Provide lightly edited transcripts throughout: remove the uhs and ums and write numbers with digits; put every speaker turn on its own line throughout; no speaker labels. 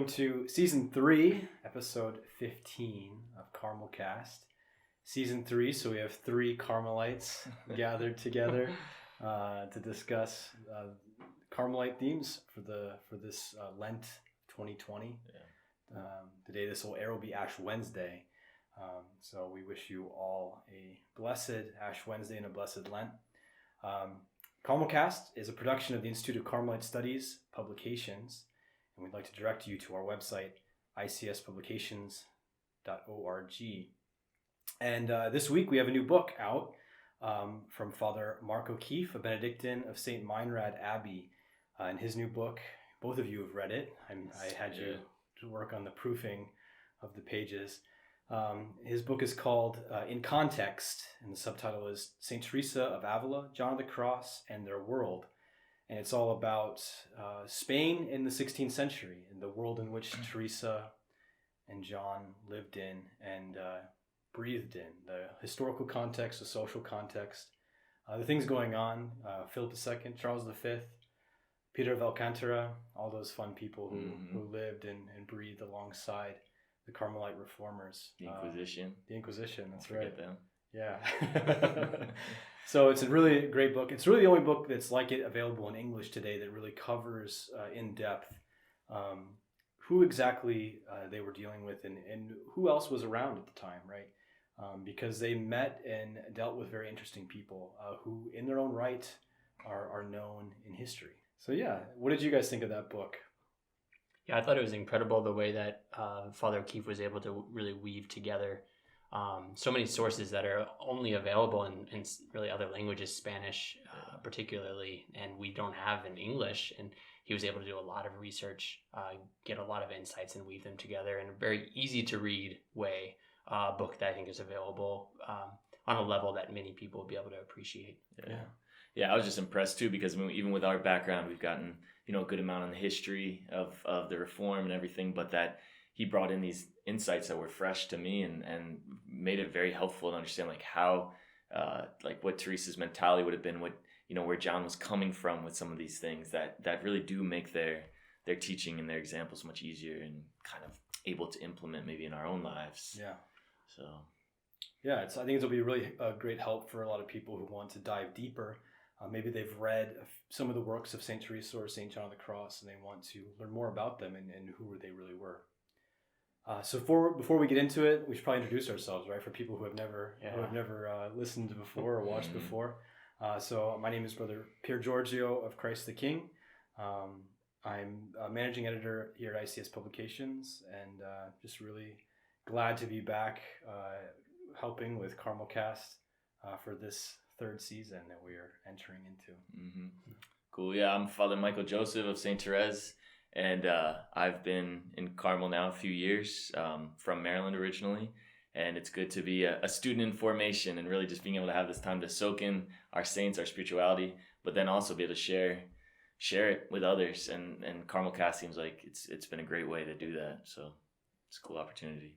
welcome to Season 3, Episode 15 of CarmelCast. Season 3, so we have 3 Carmelites gathered together to discuss Carmelite themes for this Lent 2020. Yeah. Today this will air will be Ash Wednesday, so we wish you all a blessed Ash Wednesday and a blessed Lent. CarmelCast is a production of the Institute of Carmelite Studies Publications, and we'd like to direct you to our website, icspublications.org. And this week we have a new book out from Father Mark O'Keefe, a Benedictine of St. Meinrad Abbey. In his new book, both of you have read it. I had you to work on the proofing of the pages. His book is called In Context, and the subtitle is St. Teresa of Avila, John of the Cross, and Their World. And it's all about Spain in the 16th century, and the world in which Teresa and John lived in and breathed in. The historical context, the social context, the things going on, Philip II, Charles V, Peter of Alcantara, all those fun people who lived and breathed alongside the Carmelite reformers.
The Inquisition.
That's
Don't
right.
forget them.
Yeah. So it's a really great book. It's really the only book that's like it available in English today that really covers in depth who exactly they were dealing with and who else was around at the time, right? Because they met and dealt with very interesting people who in their own right are known in history. So yeah, what did you guys think of that book?
Yeah, I thought it was incredible the way that Father O'Keefe was able to really weave together so many sources that are only available in really other languages, Spanish particularly, and we don't have in English. And he was able to do a lot of research, get a lot of insights and weave them together in a very easy to read way, book that I think is available on a level that many people will be able to appreciate.
Yeah, I was just impressed too, because even with our background, we've gotten a good amount on the history of the Reform and everything, but that he brought in these insights that were fresh to me and made it very helpful to understand how what Teresa's mentality would have been, where John was coming from with some of these things that really do make their teaching and their examples much easier and kind of able to implement maybe in our own lives.
Yeah.
So.
Yeah, I think it'll be really a great help for a lot of people who want to dive deeper. Maybe they've read some of the works of St. Teresa or St. John of the Cross, and they want to learn more about them and who they really were. So before we get into it, we should probably introduce ourselves, right? For people who have never listened before or watched before. So my name is Brother Pier Giorgio of Christ the King. I'm a managing editor here at ICS Publications, and just really glad to be back helping with CarmelCast for this third season that we are entering into.
Mm-hmm. Cool. Yeah, I'm Father Michael Joseph of St. Therese. And I've been in Carmel now a few years, from Maryland originally. And it's good to be a student in formation and really just being able to have this time to soak in our saints, our spirituality, but then also be able to share it with others. And CarmelCast seems like it's been a great way to do that. So it's a cool opportunity.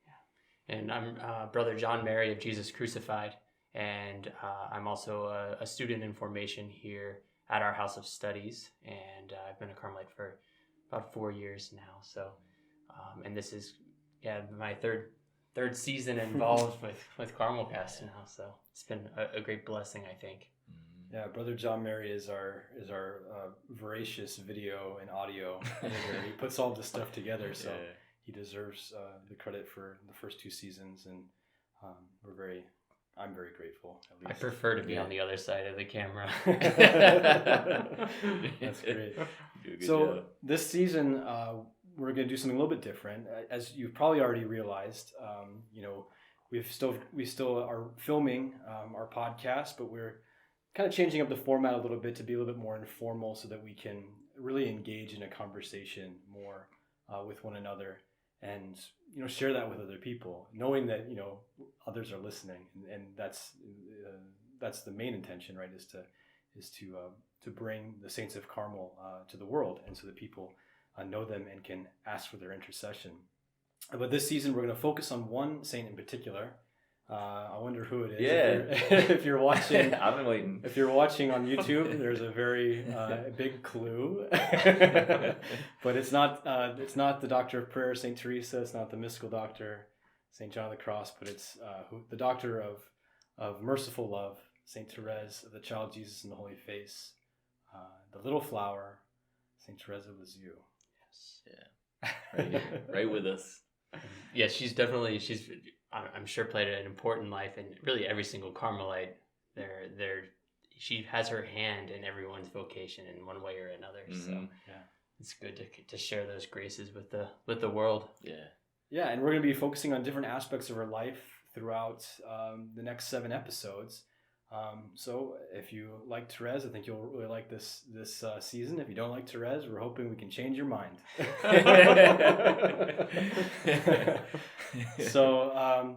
Yeah. And I'm Brother John Mary of Jesus Crucified. And I'm also a student in formation here at our House of Studies. And I've been a Carmelite for about 4 years now. So, and this is, my third season involved with CarmelCast now. So it's been a great blessing, I think.
Yeah, Brother John Mary is our voracious video and audio editor. He puts all this stuff together, so he deserves the credit for the first 2 seasons, and I'm very grateful. At least.
I prefer to be on the other side of the camera.
That's great. So this season, we're going to do something a little bit different. As you've probably already realized, we still are filming our podcast, but we're kind of changing up the format a little bit to be a little bit more informal, so that we can really engage in a conversation more with one another, and share that with other people, knowing that others are listening, and that's the main intention, right? Is to bring the saints of Carmel to the world, and so that people know them and can ask for their intercession. But this season we're going to focus on one saint in particular, I wonder who it is.
Yeah.
If you're watching,
I've been waiting.
If you're watching on YouTube, there's a very big clue. But it's not the Doctor of Prayer, Saint Teresa. It's not the mystical doctor, Saint John of the Cross. But it's the Doctor of merciful love, Saint Thérèse of the Child Jesus and the Holy Face, the Little Flower, Saint Thérèse of Lisieux.
Yes. Yeah. Right here, right with us.
Yeah, she's I'm sure played an important life, and really every single Carmelite, she has her hand in everyone's vocation in one way or another. Mm-hmm. So yeah, it's good to share those graces with the world.
Yeah.
Yeah, and we're going to be focusing on different aspects of her life throughout the next 7 episodes. So if you like Thérèse, I think you'll really like this season. If you don't like Thérèse, we're hoping we can change your mind. So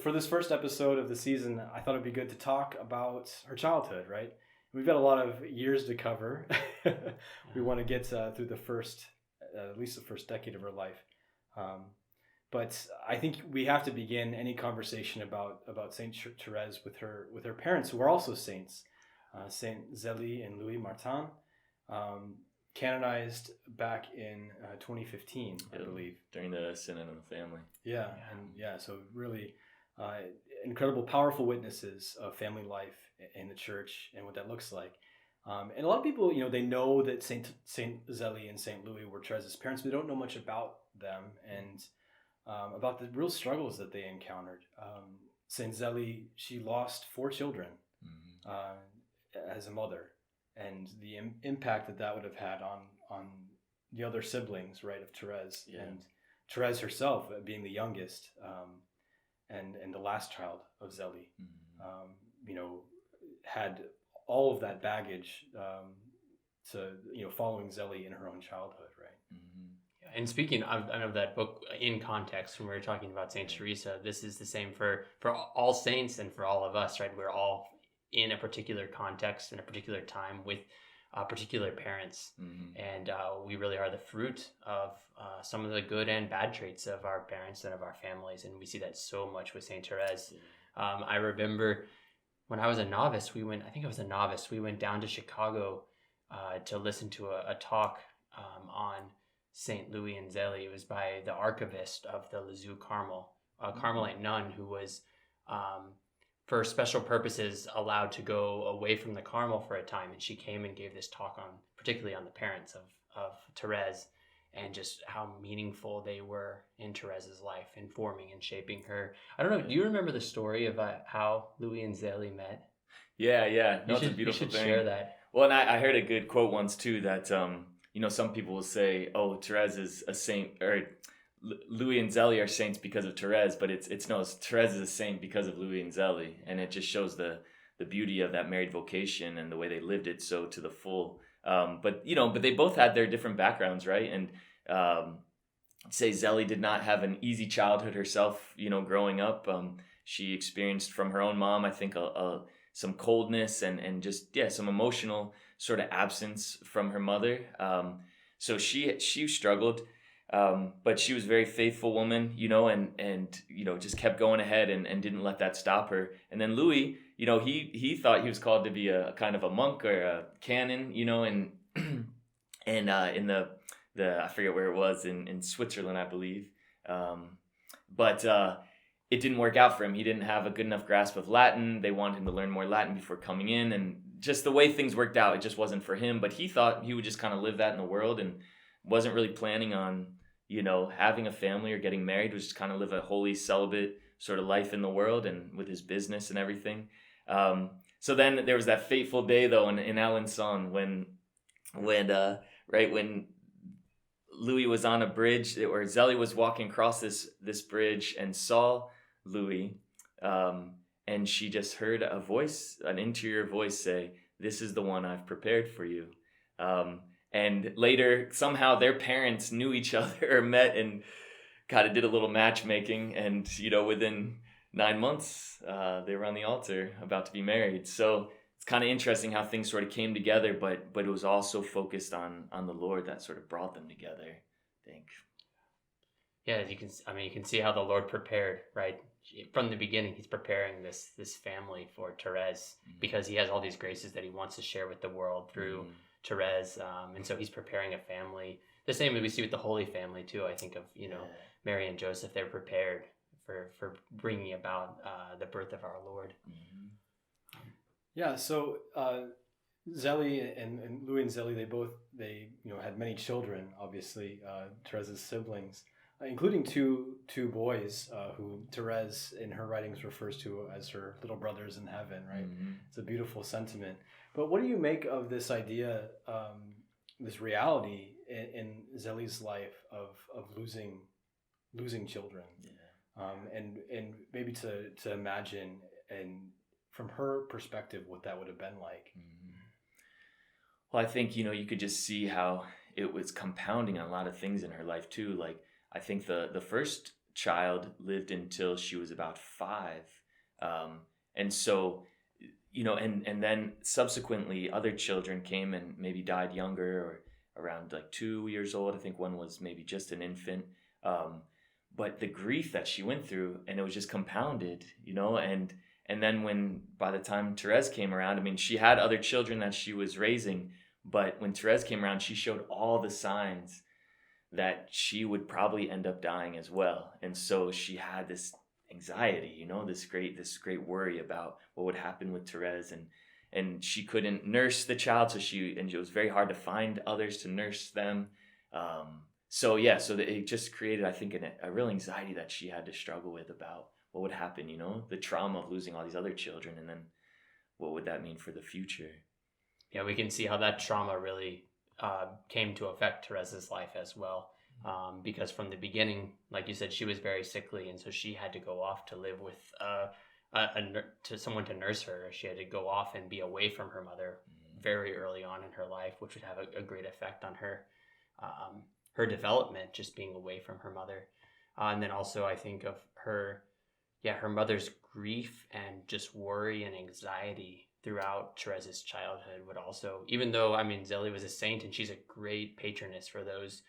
for this first episode of the season, I thought it'd be good to talk about her childhood, right? We've got a lot of years to cover. We want to get through at least the first decade of her life. But I think we have to begin any conversation about Saint Thérèse with her parents, who are also saints, Saint Zélie and Louis Martin, canonized back in 2015, I believe,
during the Synod of the Family.
So really incredible, powerful witnesses of family life in the church and what that looks like. And a lot of people, they know that Saint Zélie and Saint Louis were Thérèse's parents, but they don't know much about them and about the real struggles that they encountered. Saint Zélie, she lost 4 children as a mother, and the impact that would have had on the other siblings, right, of Thérèse. Yeah. And Thérèse herself, being the youngest and the last child of Zélie, had all of that baggage following Zélie in her own childhood, right?
Mm-hmm. And speaking of that book in context, when we were talking about Saint Teresa, this is the same for all saints and for all of us, right? We're all in a particular context and a particular time with particular parents. Mm-hmm. And we really are the fruit of some of the good and bad traits of our parents and of our families. And we see that so much with Saint Thérèse. Yeah. I remember when I was a novice, we went down to Chicago to listen to a talk on St. Louis and Zélie. It was by the archivist of the Lisieux Carmel, a Carmelite nun who was, for special purposes, allowed to go away from the Carmel for a time. And she came and gave this talk particularly on the parents of Thérèse and just how meaningful they were in Thérèse's life, informing and shaping her. I don't know, do you remember the story of how Louis and Zélie met?
Yeah. No, it's a beautiful thing.
Share that.
Well, and I heard a good quote once too that, some people will say, oh, Thérèse is a saint, or Louis and Zélie are saints because of Thérèse, but it's Thérèse is a saint because of Louis and Zélie, and it just shows the beauty of that married vocation and the way they lived it so to the full. But they both had their different backgrounds, right? And say Zélie did not have an easy childhood herself, growing up. She experienced from her own mom, I think, some coldness and just some emotional sort of absence from her mother. So she struggled, but she was a very faithful woman, and just kept going ahead and didn't let that stop her. And then Louis, he thought he was called to be a kind of a monk or a canon, and in the I forget where it was, in Switzerland, I believe. But it didn't work out for him. He didn't have a good enough grasp of Latin. They wanted him to learn more Latin before coming in, and just the way things worked out, it just wasn't for him. But he thought he would just kind of live that in the world and wasn't really planning on, having a family or getting married. Was just kind of live a holy celibate sort of life in the world and with his business and everything. So then there was that fateful day though in Alençon when Louis was on a bridge, or Zélie was walking across this bridge and saw Louis, and she just heard a voice, an interior voice say, "This is the one I've prepared for you." And later, somehow their parents knew each other or met and kind of did a little matchmaking, and within 9 months, they were on the altar about to be married. So it's kind of interesting how things sort of came together, but it was also focused on the Lord that sort of brought them together, I think.
Yeah, you can see how the Lord prepared, right? From the beginning, he's preparing this family for Thérèse because he has all these graces that he wants to share with the world through Thérèse. And so he's preparing a family. The same as we see with the Holy Family too. I think of, Mary and Joseph, they're prepared for bringing about the birth of our Lord.
Yeah, so Zélie and Louis and Zélie, they had many children, obviously, Therese's siblings, including two boys who Thérèse in her writings refers to as her little brothers in heaven, right? It's a beautiful sentiment. But what do you make of this idea, this reality in Zélie's life of losing children? And maybe to imagine and from her perspective what that would have been like.
Well, I think, you could just see how it was compounding on a lot of things in her life too. Like, I think the first child lived until she was about 5. And so, and then subsequently other children came and maybe died younger or around like 2 years old. I think one was maybe just an infant. But the grief that she went through, and it was just compounded, and then by the time Thérèse came around, I mean, she had other children that she was raising, but when Thérèse came around, she showed all the signs that she would probably end up dying as well. And so she had this anxiety, this great worry about what would happen with Thérèse, and she couldn't nurse the child, so it was very hard to find others to nurse them. So it just created, I think, a real anxiety that she had to struggle with about what would happen, the trauma of losing all these other children, and then what would that mean for the future?
Yeah, we can see how that trauma really came to affect Therese's life as well. Because from the beginning, like you said, she was very sickly, and so she had to go off to live with to someone to nurse her. She had to go off and be away from her mother very early on in her life, which would have a great effect on her development, just being away from her mother. And then also I think of her mother's grief and just worry and anxiety throughout Therese's childhood would also, even though, I mean, Zélie was a saint and she's a great patroness for those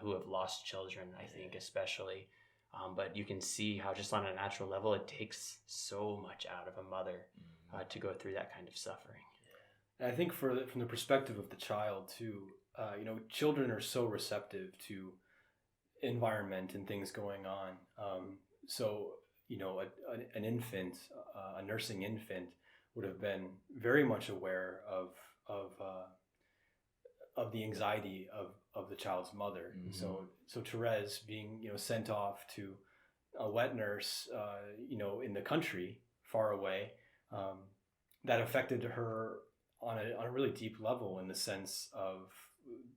who have lost children, I think, especially. But you can see how just on a natural level, it takes so much out of a mother to go through that kind of suffering.
And I think from the perspective of the child too, children are so receptive to environment and things going on. So an infant, a nursing infant, would have been very much aware of the anxiety of the child's mother. So Thérèse being sent off to a wet nurse, in the country far away, that affected her on a really deep level, in the sense of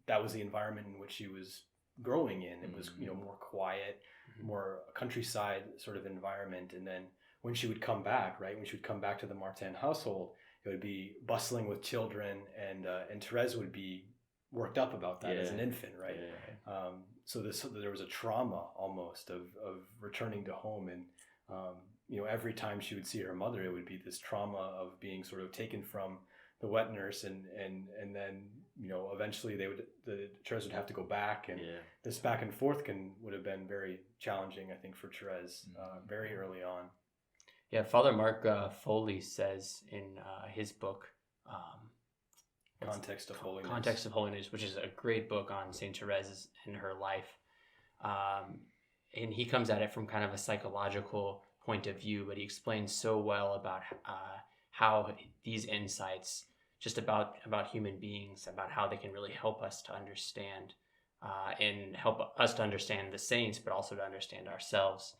that was the environment in which she was growing in. It was more quiet, more countryside sort of environment. And then when she would come back, to the Martin household, it would be bustling with children, and Thérèse would be worked up about that as an infant, right? So there was a trauma almost of returning to home, and every time she would see her mother, it would be this trauma of being sort of taken from the wet nurse, and then eventually Thérèse would have to go back, and this back and forth would have been very challenging, I think, for Thérèse very early on.
Yeah, Father Mark Foley says in his book,
Context of
Holiness, which is a great book on Saint Thérèse and her life. And he comes at it from kind of a psychological point of view, but he explains so well about how these insights, just about human beings, about how they can really help us to understand and help us to understand the saints, but also to understand ourselves.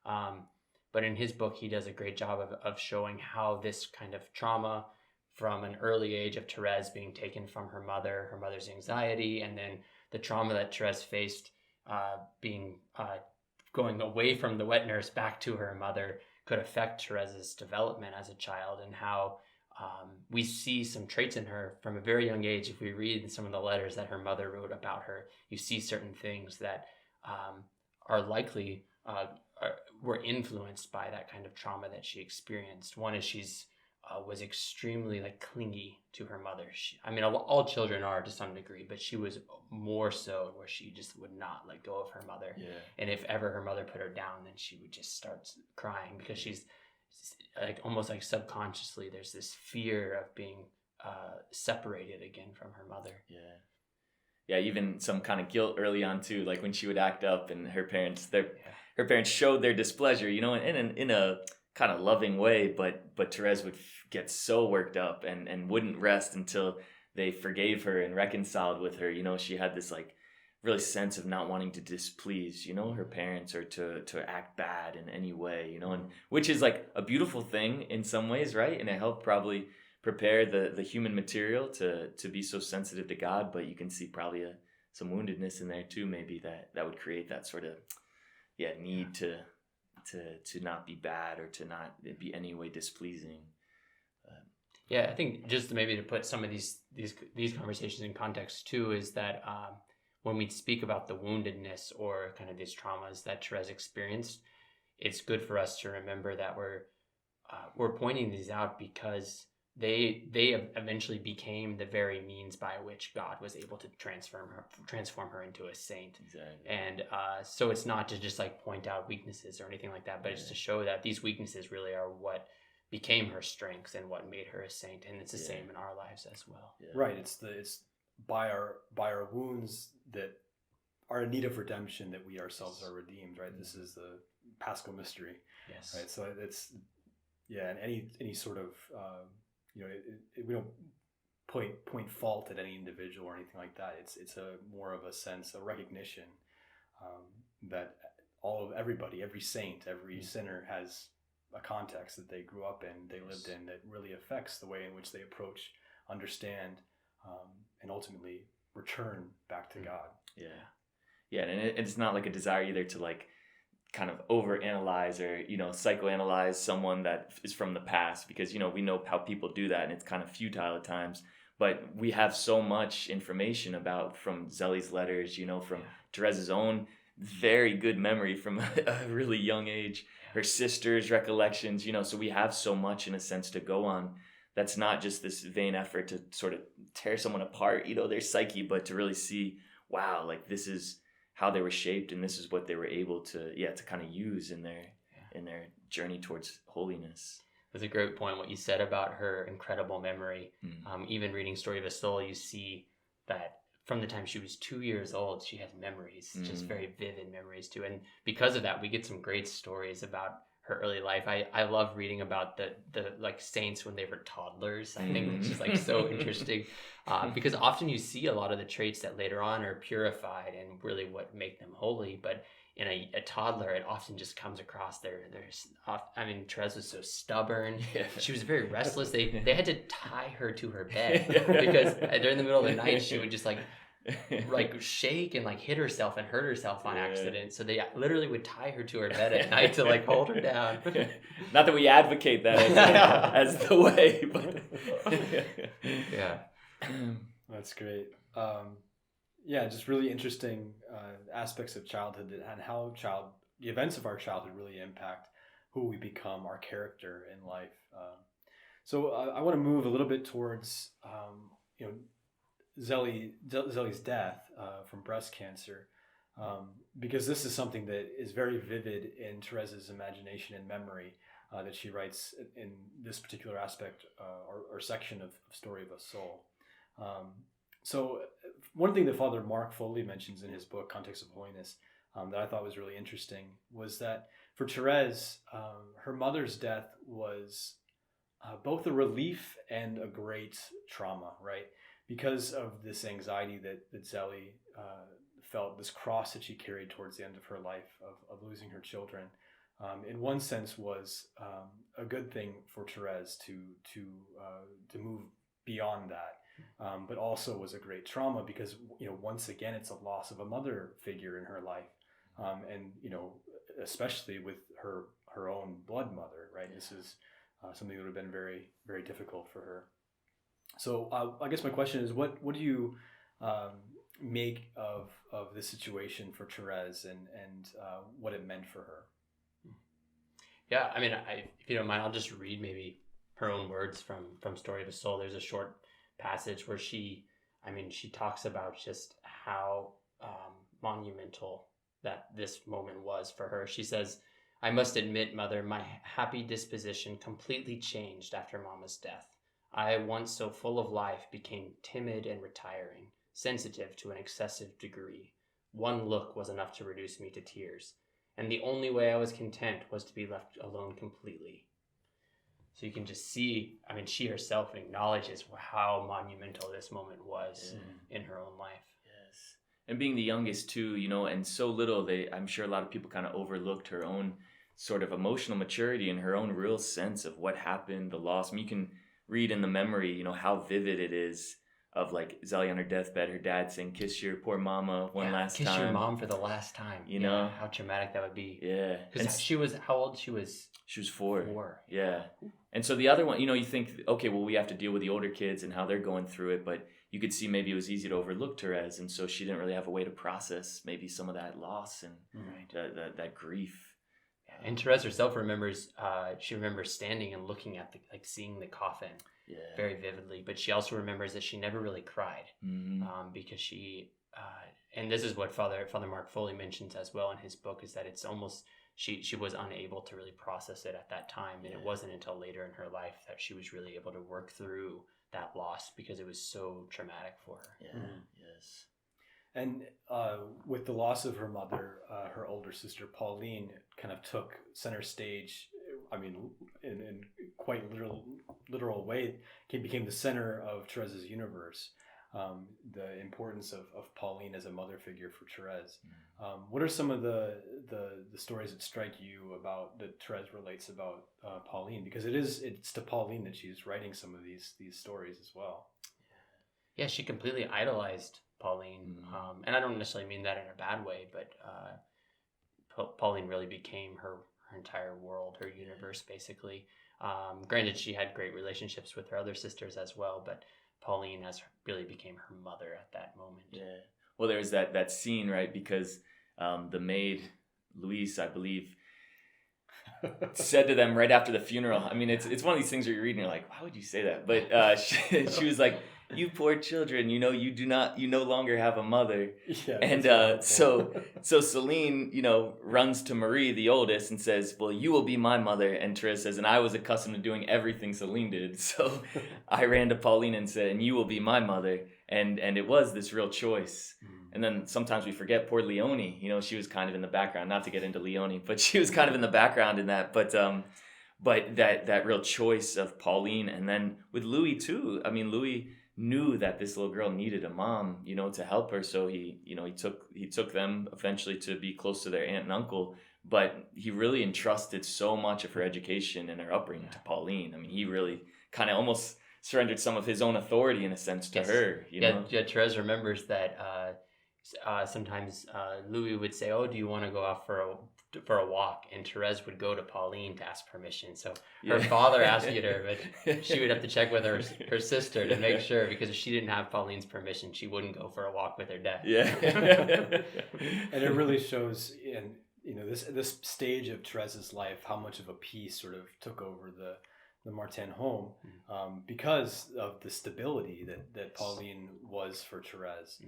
But in his book, he does a great job of showing how this kind of trauma from an early age of Thérèse being taken from her mother's anxiety, and then the trauma that Thérèse faced going away from the wet nurse back to her mother could affect Thérèse's development as a child, and how we see some traits in her from a very young age. If we read some of the letters that her mother wrote about her, you see certain things that are likely were influenced by that kind of trauma that she experienced. One is she's was extremely like clingy to her mother. All children are to some degree, but she was more so, where she just would not let go of her mother.
Yeah.
And if ever her mother put her down, then she would just start crying, because she's like almost like subconsciously there's this fear of being separated again from her mother.
Yeah, even some kind of guilt early on too, like when she would act up and her parents showed their displeasure, in a kind of loving way, but Thérèse would get so worked up and wouldn't rest until they forgave her and reconciled with her. She had this like really sense of not wanting to displease, her parents, or to act bad in any way, and which is like a beautiful thing in some ways, right? And it helped probably prepare the human material to be so sensitive to God, but you can see probably some woundedness in there too, maybe that would create that sort of need to not be bad or to not be any way displeasing.
I think just maybe to put some of these conversations in context too, is that when we speak about the woundedness or kind of these traumas that Thérèse experienced, it's good for us to remember that we're pointing these out because they eventually became the very means by which God was able to transform her into a saint.
Exactly.
And so it's not to just like point out weaknesses or anything like that, but it's to show that these weaknesses really are what became her strengths and what made her a saint. And it's the same in our lives as well.
Yeah.
Right. It's by our wounds that are in need of redemption that we ourselves are redeemed. Right. This is the Paschal mystery.
Yes.
Right. So it's and any sort of we don't point fault at any individual or anything like that. It's a more of a sense, a recognition that everybody, every saint, every sinner has a context that they grew up in, they lived in, that really affects the way in which they approach, understand, and ultimately return back to God.
Yeah, and it's not like a desire either to like kind of overanalyze or psychoanalyze someone that is from the past, because we know how people do that and it's kind of futile at times. But we have so much information from Zéli's letters, from Thérèse's own very good memory from a really young age, her sister's recollections, so we have so much in a sense to go on. That's not just this vain effort to sort of tear someone apart, their psyche, but to really see, wow, like this is how they were shaped, and this is what they were able to kind of use in their journey towards holiness.
That's a great point, what you said about her incredible memory.
Mm-hmm.
Even reading Story of a Soul, you see that from the time she was 2 years old, she has memories, just very vivid memories too. And because of that, we get some great stories about her early life. I love reading about the like saints when they were toddlers. I think it's just like so interesting because often you see a lot of the traits that later on are purified and really what make them holy. But in a toddler, it often just comes across Thérèse was so stubborn.
Yeah.
She was very restless. They had to tie her to her bed because during the middle of the night, she would just like shake and like hit herself and hurt herself on accident. So they literally would tie her to her bed at night to like hold her down.
Not that we advocate that as the way, but
yeah.
That's great. Just really interesting aspects of childhood and how the events of our childhood really impact who we become, our character in life. So I want to move a little bit towards Zéli's death from breast cancer, because this is something that is very vivid in Thérèse's imagination and memory that she writes in this particular aspect or section of Story of a Soul. So one thing that Father Mark Foley mentions in his book, Context of Holiness, that I thought was really interesting was that for Thérèse, her mother's death was both a relief and a great trauma, right? Because of this anxiety that Zéli felt, this cross that she carried towards the end of her life of losing her children, in one sense was a good thing for Thérèse to move beyond that. But also was a great trauma because, once again, it's a loss of a mother figure in her life. And, especially with her own blood mother, right? This is something that would have been very, very difficult for her. So I guess my question is, what do you make of this situation for Thérèse and what it meant for her?
Yeah, if you don't mind, I'll just read maybe her own words from Story of a Soul. There's a short passage where she talks about just how monumental that this moment was for her. She says, "I must admit, Mother, my happy disposition completely changed after Mama's death. I, once so full of life, became timid and retiring, sensitive to an excessive degree. One look was enough to reduce me to tears, and the only way I was content was to be left alone completely." So you can just see, she herself acknowledges how monumental this moment was in her own life.
Yes. And being the youngest too, and so little, I'm sure a lot of people kind of overlooked her own sort of emotional maturity and her own real sense of what happened, the loss. You can read in the memory, how vivid it is of like Zelly on her deathbed, her dad saying, "Kiss your poor mama one last time.
Kiss your mom for the last time." How traumatic that would be.
Yeah.
Because she was, how old? She was
4.
4.
Yeah. And so the other one, you think, okay, well, we have to deal with the older kids and how they're going through it, but you could see maybe it was easy to overlook Thérèse, and so she didn't really have a way to process maybe some of that loss and that grief.
And Thérèse herself remembers, she remembers standing and looking at seeing the coffin very vividly, but she also remembers that she never really cried because she, and this is what Father Mark Foley mentions as well in his book, is that it's almost, she was unable to really process it at that time, and it wasn't until later in her life that she was really able to work through that loss because it was so traumatic for her.
Yes.
And with the loss of her mother, her older sister Pauline kind of took center stage. In quite literal way, became the center of Thérèse's universe. The importance of Pauline as a mother figure for Thérèse. What are some of the stories that strike you about that Thérèse relates about Pauline? Because it's to Pauline that she's writing some of these stories as well.
Yeah, she completely idolized Pauline, and I don't necessarily mean that in a bad way, but Pauline really became her entire world, her universe, basically. Granted, she had great relationships with her other sisters as well, but Pauline really became her mother at that moment.
Yeah. Well, there's that scene, right? Because the maid, Louise, I believe, said to them right after the funeral. It's one of these things where you're reading, you're like, why would you say that? But she was like, "You poor children, you no longer have a mother." Yeah, and so Celine, runs to Marie, the oldest, and says, "Well, you will be my mother." And Thérèse says, "And I was accustomed to doing everything Celine did. So I ran to Pauline and said, 'And you will be my mother.'" And it was this real choice. And then sometimes we forget poor Leonie, she was kind of in the background, not to get into Leonie, but she was kind of in the background in that. But that real choice of Pauline. And then with Louis too, Louis knew that this little girl needed a mom, to help her. So he took them eventually to be close to their aunt and uncle, but he really entrusted so much of her education and her upbringing to Pauline. He really kind of almost surrendered some of his own authority in a sense to her, know?
Yeah, Thérèse remembers that sometimes Louis would say, "Oh, do you want to go out for a walk?" And Thérèse would go to Pauline to ask permission. So her father asked her, but she would have to check with her sister to make sure, because if she didn't have Pauline's permission, she wouldn't go for a walk with her dad.
Yeah.
And it really shows in this stage of Thérèse's life how much of a peace sort of took over the Martin home, because of the stability that Pauline was for Thérèse.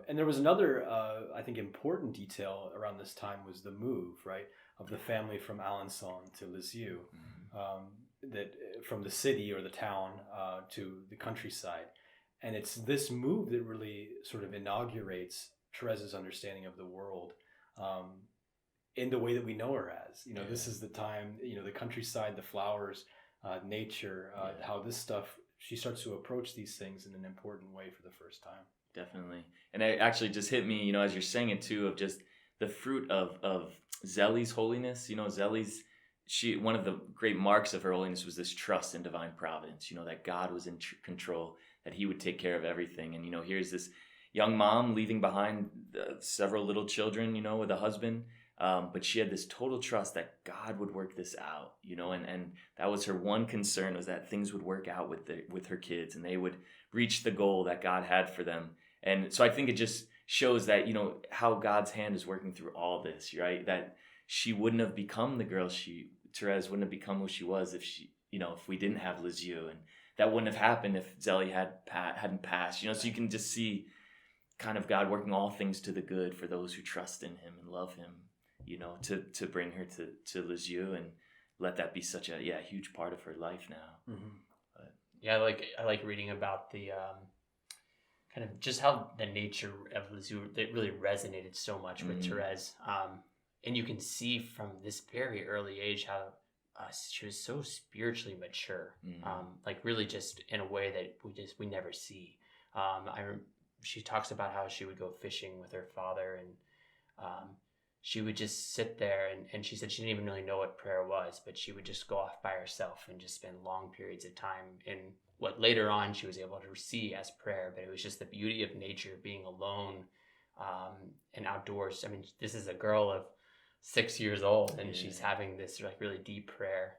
And there was another, I think, important detail around this time was the move, right, of the family from Alençon to Lisieux, that from the city or the town to the countryside. And it's this move that really sort of inaugurates Thérèse's understanding of the world in the way that we know her as. This is the time, the countryside, the flowers, nature, how this stuff, she starts to approach these things in an important way for the first time.
Definitely. And it actually just hit me, as you're saying it too, of just the fruit of Zélie's holiness. Zélie's, one of the great marks of her holiness was this trust in divine providence, that God was in control, that he would take care of everything. And, here's this young mom leaving behind several little children, with a husband. But she had this total trust that God would work this out, and that was her one concern, was that things would work out with her kids and they would reach the goal that God had for them. And so I think it just shows that, how God's hand is working through all this, right? That she wouldn't have become the girl Thérèse wouldn't have become who she was if we didn't have Lisieux, and that wouldn't have happened if Zélie hadn't passed. So you can just see kind of God working all things to the good for those who trust in him and love him, to bring her to Lisieux and let that be such a huge part of her life now.
Mm-hmm.
But,
yeah, I like reading about the kind of just how the nature of Lisieux, it really resonated so much with Thérèse. And you can see from this very early age how she was so spiritually mature, like really just in a way that we never see. She talks about how she would go fishing with her father, and she would just sit there, and she said she didn't even really know what prayer was, but she would just go off by herself and just spend long periods of time in what later on she was able to see as prayer. But it was just the beauty of nature, being alone and outdoors. I mean, this is a girl of 6 years old, and she's having this like really deep prayer.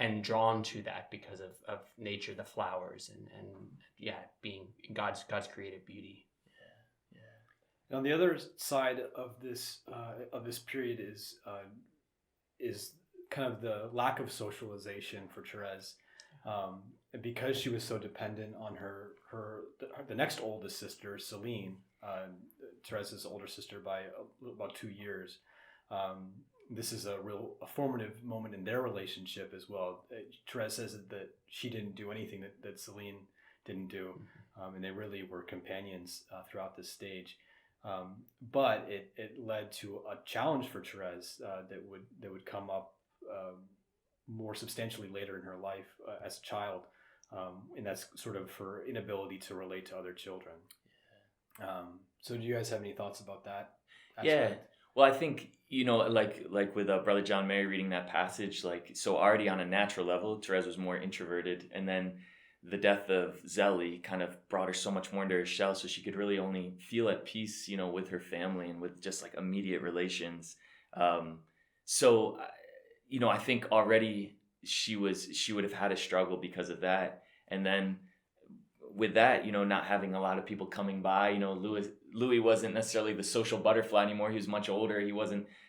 And drawn to that because of nature, the flowers, and being God's creative beauty.
And on the other side of this period is kind of the lack of socialization for Thérèse, because she was so dependent on the next oldest sister, Céline, Thérèse's older sister by about 2 years. This is a formative moment in their relationship as well. Thérèse says that she didn't do anything that Céline didn't do, and they really were companions throughout this stage. But it led to a challenge for Thérèse that would come up more substantially later in her life as a child, and that's sort of her inability to relate to other children. So do you guys have any thoughts about that aspect?
Yeah. Well, I think, like with Brother John Mary reading that passage, so already on a natural level, Thérèse was more introverted. And then the death of Zélie kind of brought her so much more into her shell, so she could really only feel at peace, with her family and with just like immediate relations. So, I think already she would have had a struggle because of that. And then with that, not having a lot of people coming by, Louis wasn't necessarily the social butterfly anymore. He was much older. He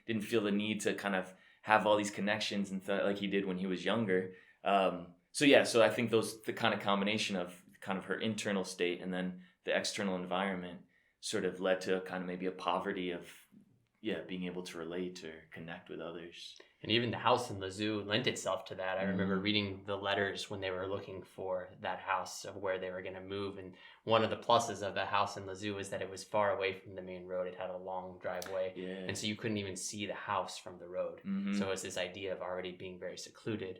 didn't feel the need to kind of have all these connections and like he did when he was younger. So I think the kind of combination of kind of her internal state and then the external environment sort of led to kind of maybe a poverty of being able to relate or connect with others.
And even the house in Lisieux lent itself to that. I remember reading the letters when they were looking for that house of where they were going to move. And one of the pluses of the house in Lisieux was that it was far away from the main road. It had a long driveway. Yeah. And so you couldn't even see the house from the road. Mm-hmm. So it was this idea of already being very secluded.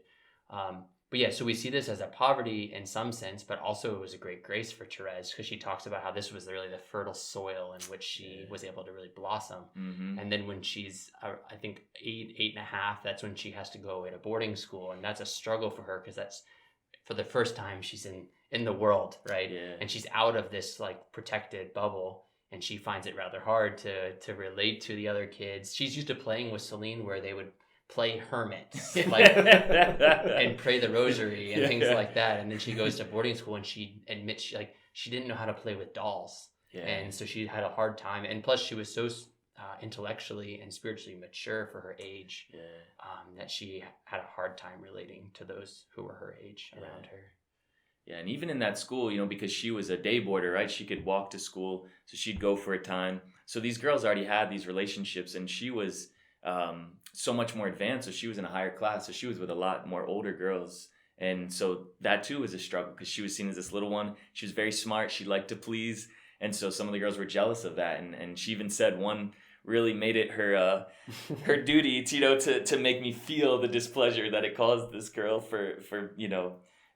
So we see this as a poverty in some sense, but also it was a great grace for Thérèse, because she talks about how this was really the fertile soil in which she was able to really blossom. Mm-hmm. And then when she's, I think, 8.5, that's when she has to go at a boarding school. And that's a struggle for her, because that's for the first time she's in the world, right? Yeah. And she's out of this like protected bubble. And she finds it rather hard to relate to the other kids. She's used to playing with Céline, where they would play hermits and pray the rosary and things like that. And then she goes to boarding school and she admits she didn't know how to play with dolls. Yeah. And so she had a hard time. And plus she was so intellectually and spiritually mature for her age, that she had a hard time relating to those who were her age around her.
Yeah, and even in that school, because she was a day boarder, right? She could walk to school, so she'd go for a time. So these girls already had these relationships, and she was so much more advanced. So she was in a higher class, so she was with a lot more older girls. And so that too was a struggle, because she was seen as this little one. She was very smart. She liked to please. And so some of the girls were jealous of that. And she even said one really made it her her duty, to make me feel the displeasure that it caused this girl for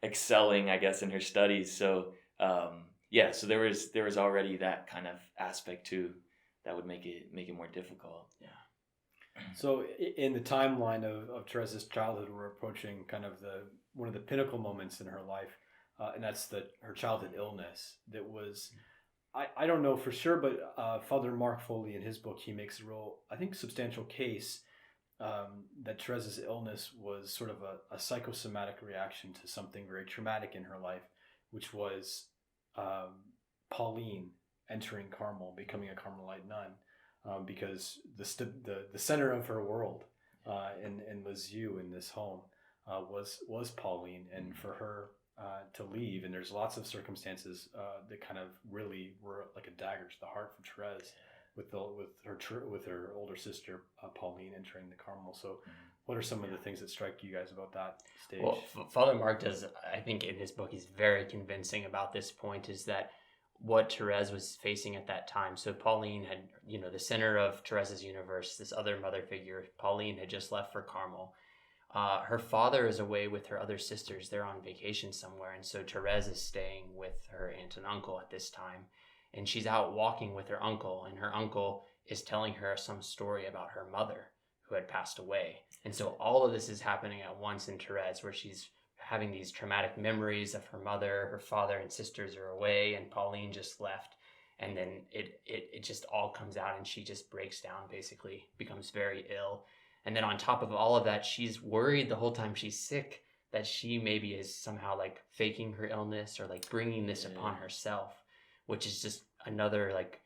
excelling, I guess, in her studies. So so there was already that kind of aspect too that would make it more difficult. Yeah.
So in the timeline of Thérèse's childhood, we're approaching kind of one of the pinnacle moments in her life, and that's her childhood illness. That was, I don't know for sure, but Father Mark Foley in his book, he makes a real, I think, substantial case that Thérèse's illness was sort of a psychosomatic reaction to something very traumatic in her life, which was Pauline entering Carmel, becoming a Carmelite nun. Because the center of her world in Lisieux, in this home, was Pauline, and for her to leave, and there's lots of circumstances that kind of really were like a dagger to the heart for Thérèse, with her older sister Pauline entering the Carmel. So, what are some of the things that strike you guys about that stage?
Well, Father Mark does, I think, in his book, he's very convincing about this point, is that what Thérèse was facing at that time. So Pauline had, the center of Thérèse's universe, this other mother figure. Pauline had just left for Carmel. Her father is away with her other sisters. They're on vacation somewhere. And so Thérèse is staying with her aunt and uncle at this time. And she's out walking with her uncle. And her uncle is telling her some story about her mother who had passed away. And so all of this is happening at once in Thérèse, where she's having these traumatic memories of her mother, her father and sisters are away, and Pauline just left. And then it just all comes out, and she just breaks down, basically, becomes very ill. And then on top of all of that, she's worried the whole time she's sick that she maybe is somehow like faking her illness or like bringing this upon herself, which is just another like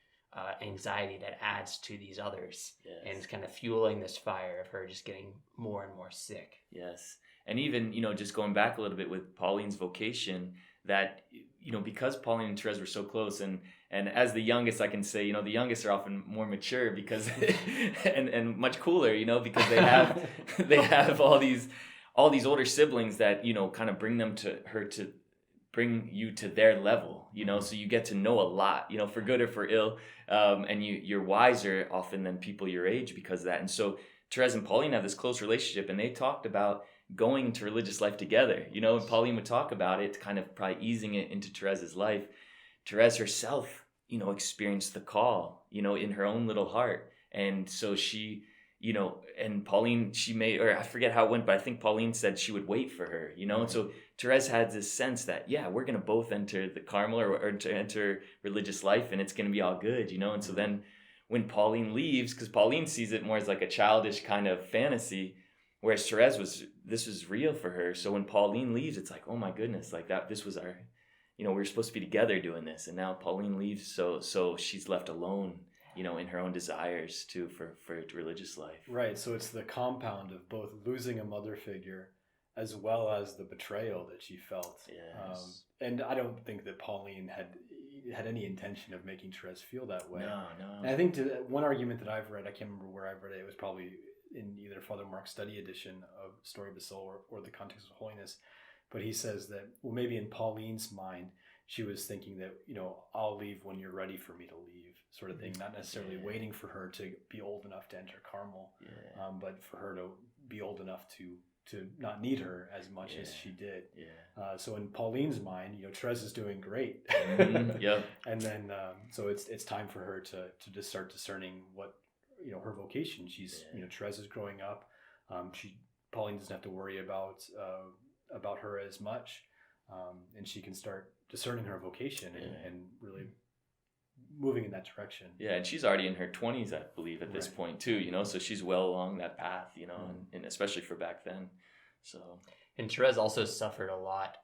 anxiety that adds to these others. And it's kind of fueling this fire of her just getting more and more sick.
Yes. And even, just going back a little bit with Pauline's vocation, that, because Pauline and Thérèse were so close, and as the youngest, I can say, the youngest are often more mature because, and much cooler, because they have all these older siblings that, kind of bring them to her, to bring you to their level, so you get to know a lot, for good or for ill. And you're wiser often than people your age because of that. And so Thérèse and Pauline have this close relationship, and they talked about going into religious life together, and Pauline would talk about it, kind of probably easing it into Thérèse's life. Thérèse herself, experienced the call, in her own little heart. And so she, and Pauline, she made, or I forget how it went, but I think Pauline said she would wait for her, and so Thérèse had this sense that, we're going to both enter the Carmel or to enter religious life, and it's going to be all good, and so then when Pauline leaves, because Pauline sees it more as like a childish kind of fantasy, whereas Thérèse this was real for her. So when Pauline leaves, it's like, oh my goodness, like that, this was our, we were supposed to be together doing this. And now Pauline leaves. So she's left alone, in her own desires too, for religious life.
Right. So it's the compound of both losing a mother figure as well as the betrayal that she felt.
Yes.
And I don't think that Pauline had any intention of making Thérèse feel that way.
No.
And I think one argument that I've read, I can't remember where I've read it, it was probably in either Father Mark's study edition of Story of a Soul or The Context of Holiness, but he says that, well, maybe in Pauline's mind, she was thinking that, I'll leave when you're ready for me to leave, sort of thing, not necessarily waiting for her to be old enough to enter Carmel, but for her to be old enough to not need her as much as she did. So in Pauline's mind, Thérèse is doing great. And then, so it's time for her to just start discerning what, her vocation. She's, Thérèse is growing up. Pauline doesn't have to worry about her as much. And she can start discerning her vocation and really moving in that direction.
Yeah, and she's already in her 20s, I believe, at this point too, so she's well along that path, and especially for back then. So,
and Thérèse also suffered a lot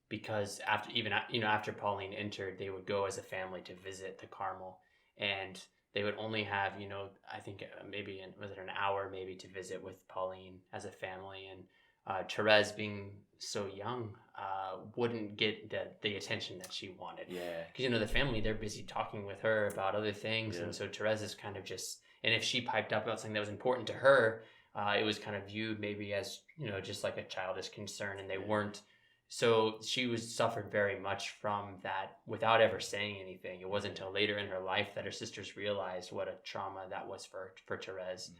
because after Pauline entered, they would go as a family to visit the Carmel, and they would only have, I think maybe an hour maybe to visit with Pauline as a family, and Thérèse, being so young, wouldn't get the attention that she wanted. Because the family, they're busy talking with her about other things, and so Thérèse is kind of just, and if she piped up about something that was important to her, it was kind of viewed maybe as just like a childish concern, and they weren't. So she suffered very much from that without ever saying anything. It wasn't until later in her life that her sisters realized what a trauma that was for Thérèse,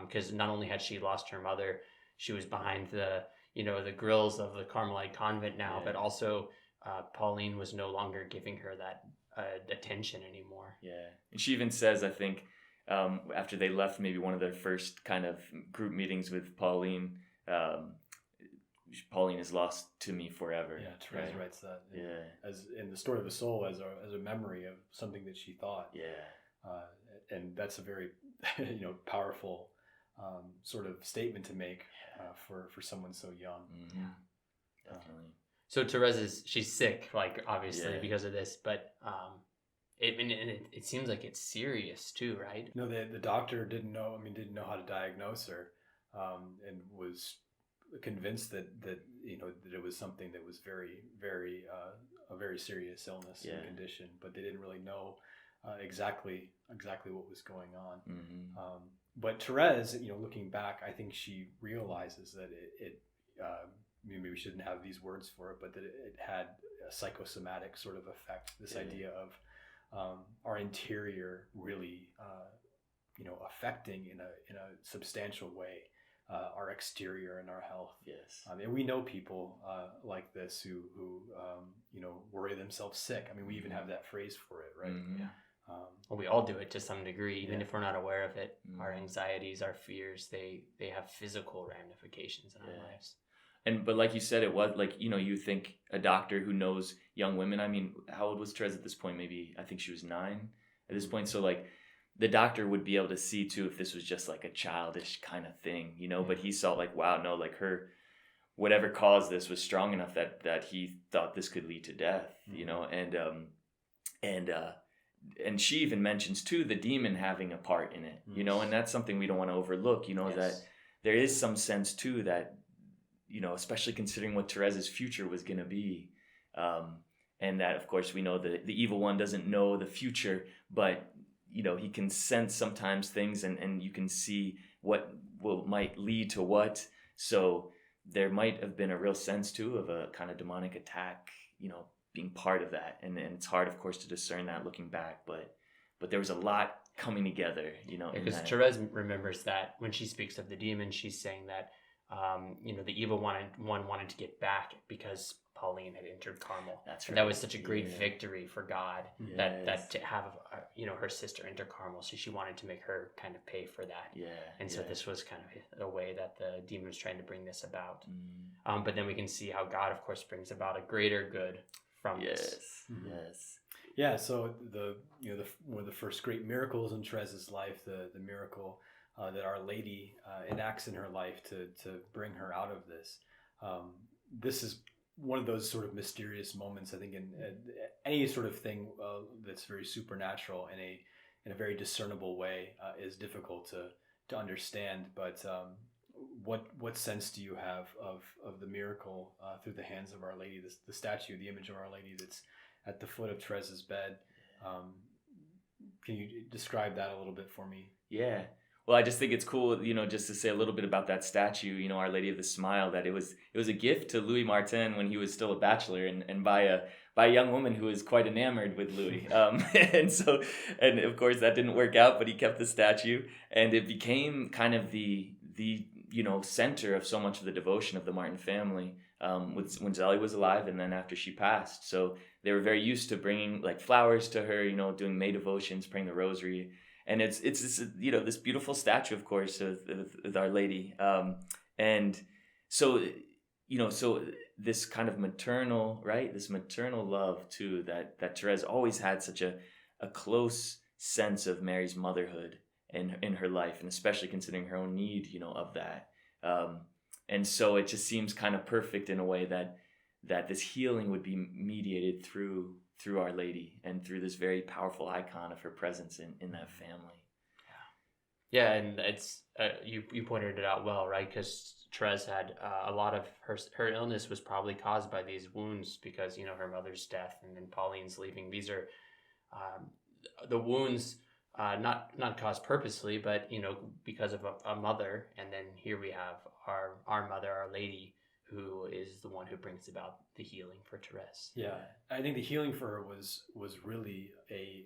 because not only had she lost her mother, she was behind the grills of the Carmelite convent now, but also Pauline was no longer giving her that attention anymore.
And she even says, I think, after they left maybe one of their first kind of group meetings with Pauline, Pauline is lost to me forever.
Thérèse writes that. As in the Story of a Soul, as a memory of something that she thought. And that's a very powerful sort of statement to make for someone so young.
Definitely.
So Thérèse she's sick, like obviously because of this, but it seems like it's serious too, right?
The doctor didn't know how to diagnose her, and was convinced that that it was something that was very, very a very serious illness and condition, but they didn't really know exactly what was going on. But Thérèse, looking back, I think she realizes that maybe we shouldn't have these words for it, but that it had a psychosomatic sort of effect. This idea of our interior really, affecting in a substantial way our exterior and our health.
Yes.
And we know people like this who worry themselves sick. I mean, we even have that phrase for it, right?
Yeah. Well, we all do it to some degree, even if we're not aware of it. Our anxieties, our fears, they have physical ramifications in our lives.
But like you said, it was like, you think a doctor who knows young women. I mean, how old was Thérèse at this point? Maybe, I think she was 9 at this point. So like the doctor would be able to see too if this was just like a childish kind of thing, but he saw like, wow, no, like whatever caused this was strong enough that he thought this could lead to death, and she even mentions too the demon having a part in it, and that's something we don't want to overlook, that there is some sense too that, especially considering what Thérèse's future was going to be, and that of course we know that the evil one doesn't know the future, but he can sense sometimes things, and you can see what might lead to what. So there might have been a real sense too of a kind of demonic attack, being part of that, and it's hard, of course, to discern that looking back, but there was a lot coming together,
because Thérèse remembers that when she speaks of the demon, she's saying that the evil one wanted to get back because Pauline had entered Carmel.
That's right.
And that was such a great victory for God, that to have her sister enter Carmel. So she wanted to make her kind of pay for that. And so this was kind of a way that the demon was trying to bring this about. But then we can see how God, of course, brings about a greater good from this.
Yes.
Yeah. So one of the first great miracles in Thérèse's life, the miracle that Our Lady enacts in her life to bring her out of this. This is one of those sort of mysterious moments, I think, in any sort of thing that's very supernatural in a very discernible way is difficult to understand. But what sense do you have of the miracle through the hands of Our Lady, the statue, the image of Our Lady that's at the foot of Thérèse's bed? Can you describe that a little bit for me?
Yeah. Well, I just think it's cool, just to say a little bit about that statue, Our Lady of the Smile, that it was a gift to Louis Martin when he was still a bachelor, and by a young woman who was quite enamored with Louis. And of course that didn't work out, but he kept the statue, and it became kind of the center of so much of the devotion of the Martin family when Zélie was alive, and then after she passed. So they were very used to bringing like flowers to her, doing May devotions, praying the rosary. And it's this, this beautiful statue, of course, of Our Lady. And so, so this kind of maternal, right? This maternal love too, that Thérèse always had such a close sense of Mary's motherhood in her life, and especially considering her own need, of that. And so it just seems kind of perfect in a way that this healing would be mediated through Our Lady and through this very powerful icon of her presence in that family.
Yeah, and it's you pointed it out well, right? Because Thérèse had a lot of her illness was probably caused by these wounds, because her mother's death and then Pauline's leaving. These are the wounds, not caused purposely, but because of a mother. And then here we have our mother, Our Lady, who is the one who brings about the healing for Thérèse.
Yeah, I think the healing for her was really a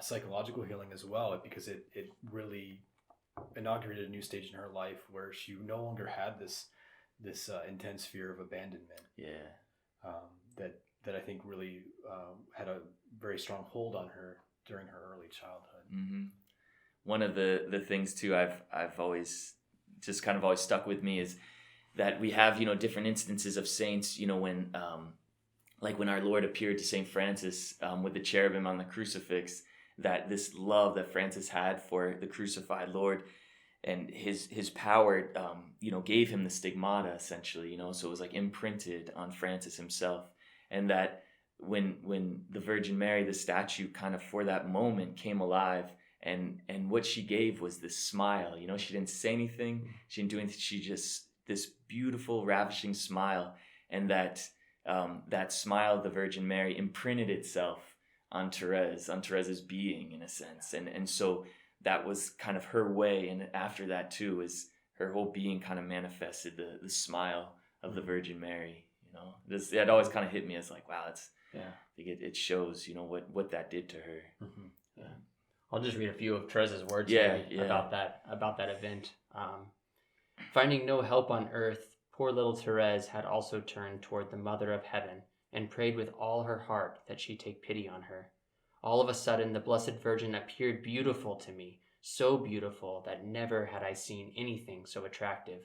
psychological healing as well, because it really inaugurated a new stage in her life where she no longer had this intense fear of abandonment. That I think really had a very strong hold on her during her early childhood.
Mm-hmm. One of the things too I've always just kind of always stuck with me is that we have different instances of saints, when like when our Lord appeared to Saint Francis with the cherubim on the crucifix, that this love that Francis had for the crucified Lord and his power gave him the stigmata, essentially, so it was like imprinted on Francis himself. And that when the Virgin Mary, the statue, kind of for that moment came alive, and what she gave was this smile. She didn't say anything, she didn't do anything, she just, this beautiful, ravishing smile, and that smile of the Virgin Mary imprinted itself on Therese's being, in a sense, and so that was kind of her way. And after that too, is her whole being kind of manifested the smile of the Virgin Mary. It always kind of hit me as like, wow, I think it shows, what that did to her.
Mm-hmm. Yeah. I'll just read a few of Therese's words about that event. Finding no help on earth, poor little Thérèse had also turned toward the Mother of Heaven and prayed with all her heart that she take pity on her. All of a sudden, the Blessed Virgin appeared beautiful to me, so beautiful that never had I seen anything so attractive.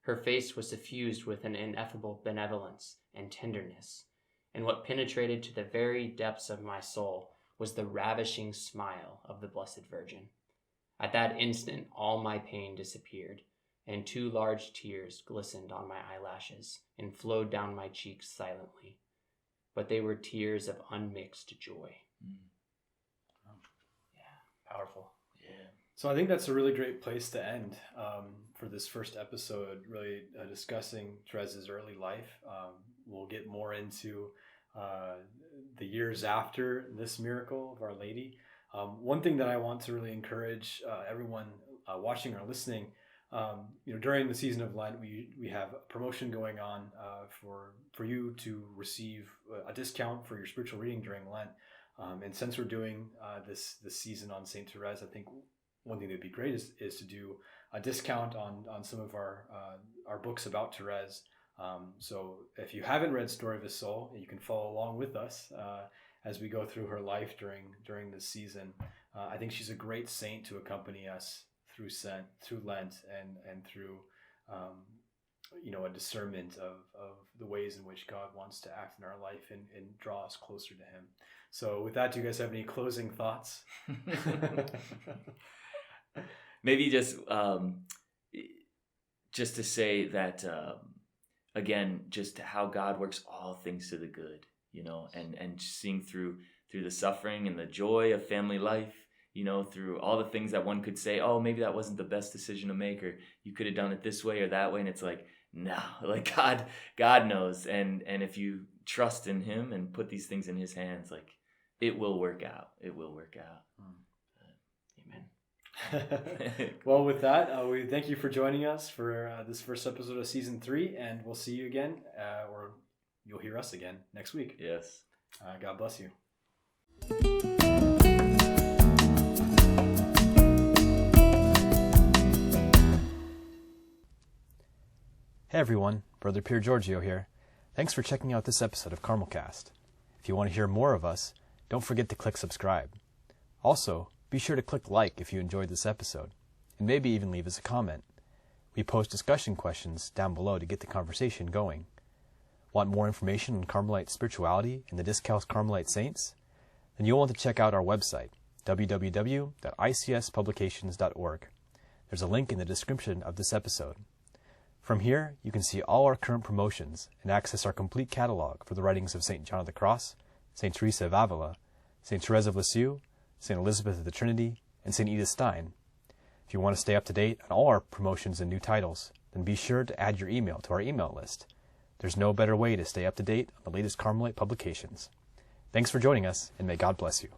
Her face was suffused with an ineffable benevolence and tenderness, and what penetrated to the very depths of my soul was the ravishing smile of the Blessed Virgin. At that instant, all my pain disappeared, and 2 large tears glistened on my eyelashes and flowed down my cheeks silently. But they were tears of unmixed joy. Yeah, powerful.
Yeah.
So I think that's a really great place to end for this first episode, really discussing Therese's early life. We'll get more into the years after this miracle of Our Lady. One thing that I want to really encourage everyone watching or listening, during the season of Lent, we have a promotion going on for you to receive a discount for your spiritual reading during Lent. And since we're doing this season on Saint Thérèse, I think one thing that'd be great is to do a discount on some of our books about Thérèse. So if you haven't read Story of a Soul, you can follow along with us as we go through her life during this season. I think she's a great saint to accompany us through Lent and through a discernment of the ways in which God wants to act in our life and draw us closer to Him. So with that, do you guys have any closing thoughts?
Maybe just to say that again, just how God works all things to the good, and seeing through the suffering and the joy of family life, through all the things that one could say, oh, maybe that wasn't the best decision to make, or you could have done it this way or that way. And it's like, no, like God knows. And if you trust in Him and put these things in His hands, like it will work out. It will work out.
Amen. Well, with that, we thank you for joining us for this first episode of season 3, and we'll see you again, or you'll hear us again next week.
Yes.
God bless you. Hey everyone, Brother Pier Giorgio here. Thanks for checking out this episode of CarmelCast. If you want to hear more of us, don't forget to click subscribe. Also, be sure to click like if you enjoyed this episode, and maybe even leave us a comment. We post discussion questions down below to get the conversation going. Want more information on Carmelite spirituality and the Discalced Carmelite Saints? Then you'll want to check out our website, www.icspublications.org. There's a link in the description of this episode. From here, you can see all our current promotions and access our complete catalog for the writings of St. John of the Cross, St. Teresa of Avila, St. Thérèse of Lisieux, St. Elizabeth of the Trinity, and St. Edith Stein. If you want to stay up to date on all our promotions and new titles, then be sure to add your email to our email list. There's no better way to stay up to date on the latest Carmelite publications. Thanks for joining us, and may God bless you.